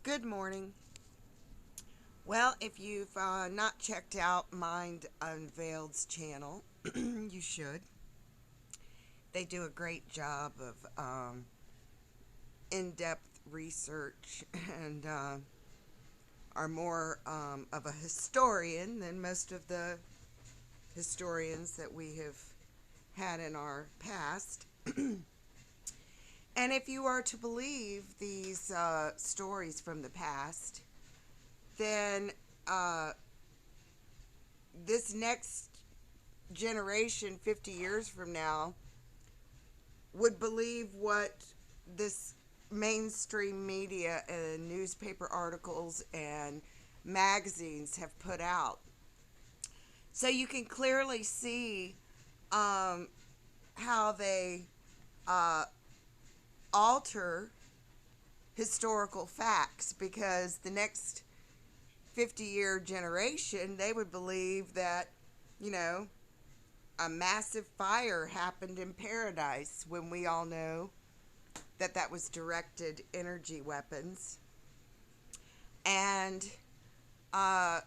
Good morning. Well, if you've not checked out Mind Unveiled's channel, you should. They do a great job of in depth research and are more of a historian than most of the historians that we have had in our past. And if you are to believe these stories from the past, then uh, this next generation 50 years from now would believe what this mainstream media and newspaper articles and magazines have put out. So you can clearly see um, how they uh, alter historical facts, because the next 50-year generation, they would believe that, you know, a massive fire happened in paradise, when we all know that that was directed energy weapons. And, uh,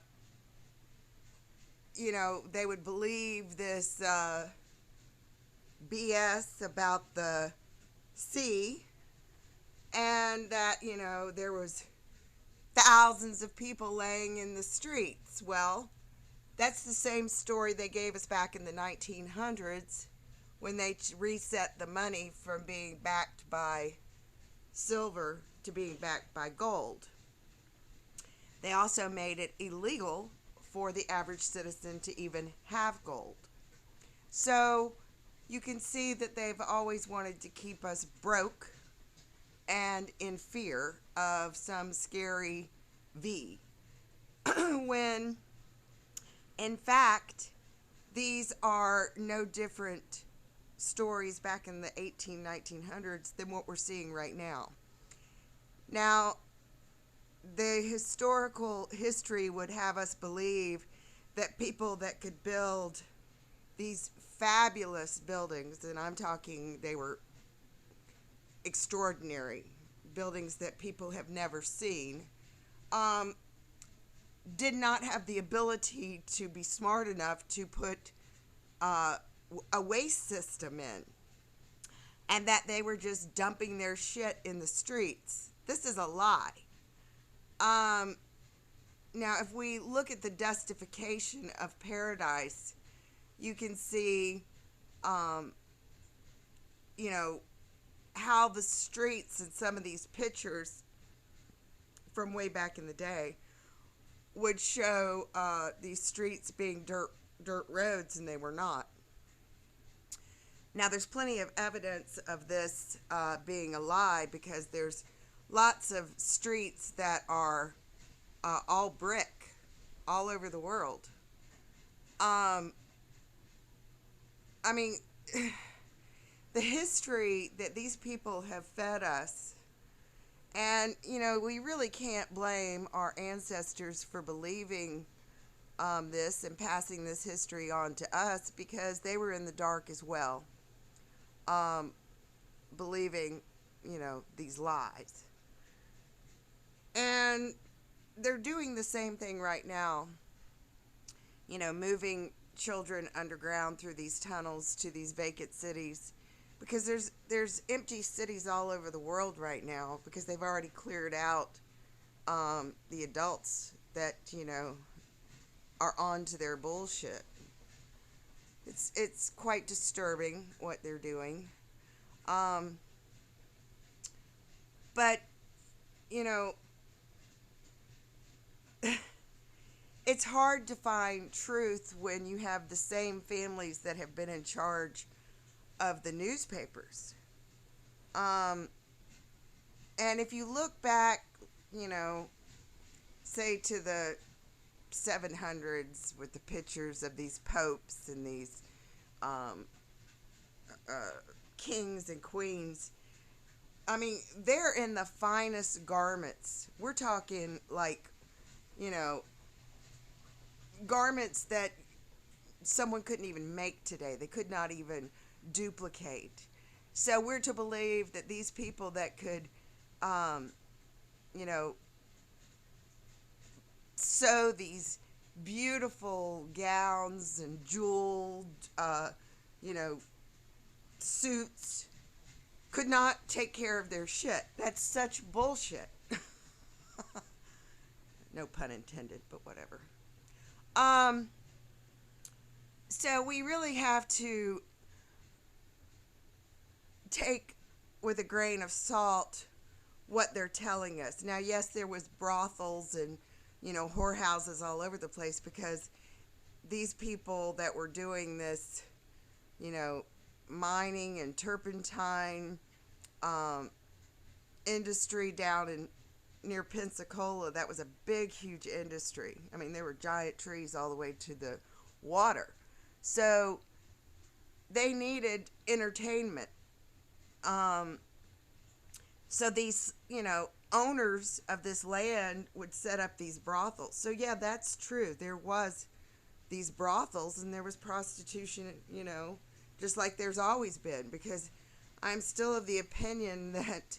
they would believe this BS about the sea, and that, there was thousands of people laying in the streets. Well, that's the same story they gave us back in the 1900s, when they reset the money from being backed by silver to being backed by gold. They also made it illegal for the average citizen to even have gold. So you can see that they've always wanted to keep us broke and in fear of some scary V. When, in fact, these are no different stories back in the 1900s than what we're seeing right now. Now, the historical history would have us believe that people that could build these fabulous buildings, and I'm talking, they were extraordinary buildings that people have never seen, did not have the ability to be smart enough to put a waste system in, and that they were just dumping their shit in the streets. This is a lie. Now, if we look at the dustification of paradise, you can see, you know, how the streets in some of these pictures from way back in the day would show these streets being dirt roads, and they were not. Now, there's plenty of evidence of this being a lie, because there's lots of streets that are all brick all over the world. I mean, the history that these people have fed us, and, we really can't blame our ancestors for believing this and passing this history on to us, because they were in the dark as well, believing, these lies. And they're doing the same thing right now, moving children underground through these tunnels to these vacant cities, because there's empty cities all over the world right now, because they've already cleared out the adults that are on to their bullshit. It's quite disturbing what they're doing, but you know it's hard to find truth when you have the same families that have been in charge of the newspapers. And if you look back, say to the 700s, with the pictures of these popes and these um, kings and queens, I mean, they're in the finest garments. We're talking like, you know, garments that someone couldn't even make today. They could not even duplicate. So we're to believe that these people that could, um, you know, sew these beautiful gowns and jeweled, you know, suits could not take care of their shit. That's such bullshit. No pun intended, but whatever. Um, so we really have to take with a grain of salt what they're telling us. Now, yes, there was brothels and, worehouses all over the place because these people that were doing this, you know, mining and turpentine um, industry down in near Pensacola, that was a big, huge industry. I mean, there were giant trees all the way to the water. So they needed entertainment. Um, so these, owners of this land would set up these brothels. So yeah, that's true. There was these brothels and there was prostitution, just like there's always been, because I'm still of the opinion that,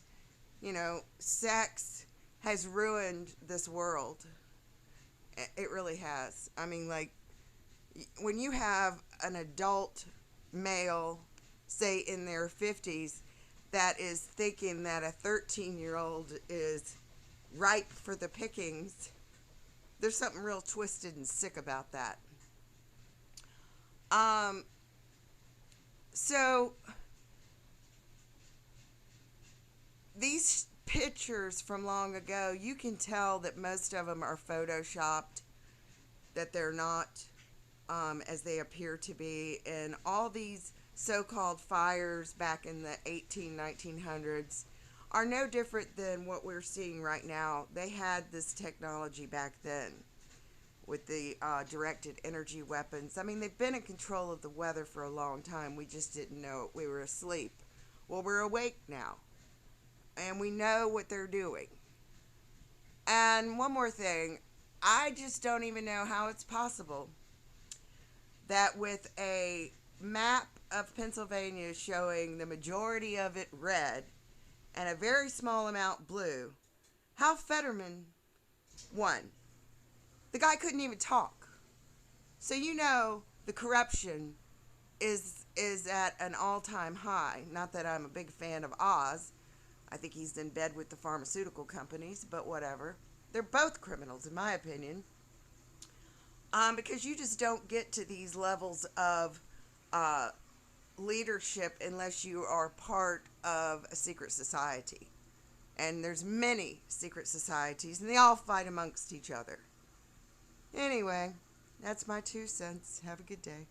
sex has ruined this world. It really has. I mean, like, when you have an adult male, say in their 50s, that is thinking that a 13-year-old is ripe for the pickings, there's something real twisted and sick about that. Um, so these pictures from long ago, you can tell that most of them are photoshopped, that they're not as they appear to be. And all these so-called fires back in the 1900s are no different than what we're seeing right now. They had this technology back then with the directed energy weapons. I mean, they've been in control of the weather for a long time. We just didn't know it. We were asleep. Well, we're awake now, and we know what they're doing. And one more thing, I just don't even know how it's possible that with a map of Pennsylvania showing the majority of it red and a very small amount blue, how Fetterman won. The guy couldn't even talk. So the corruption is at an all-time high. Not that I'm a big fan of Oz. I think he's in bed with the pharmaceutical companies, but whatever. They're both criminals, in my opinion. Because you just don't get to these levels of leadership unless you are part of a secret society. And there's many secret societies, and they all fight amongst each other. Anyway, that's my 2 cents. Have a good day.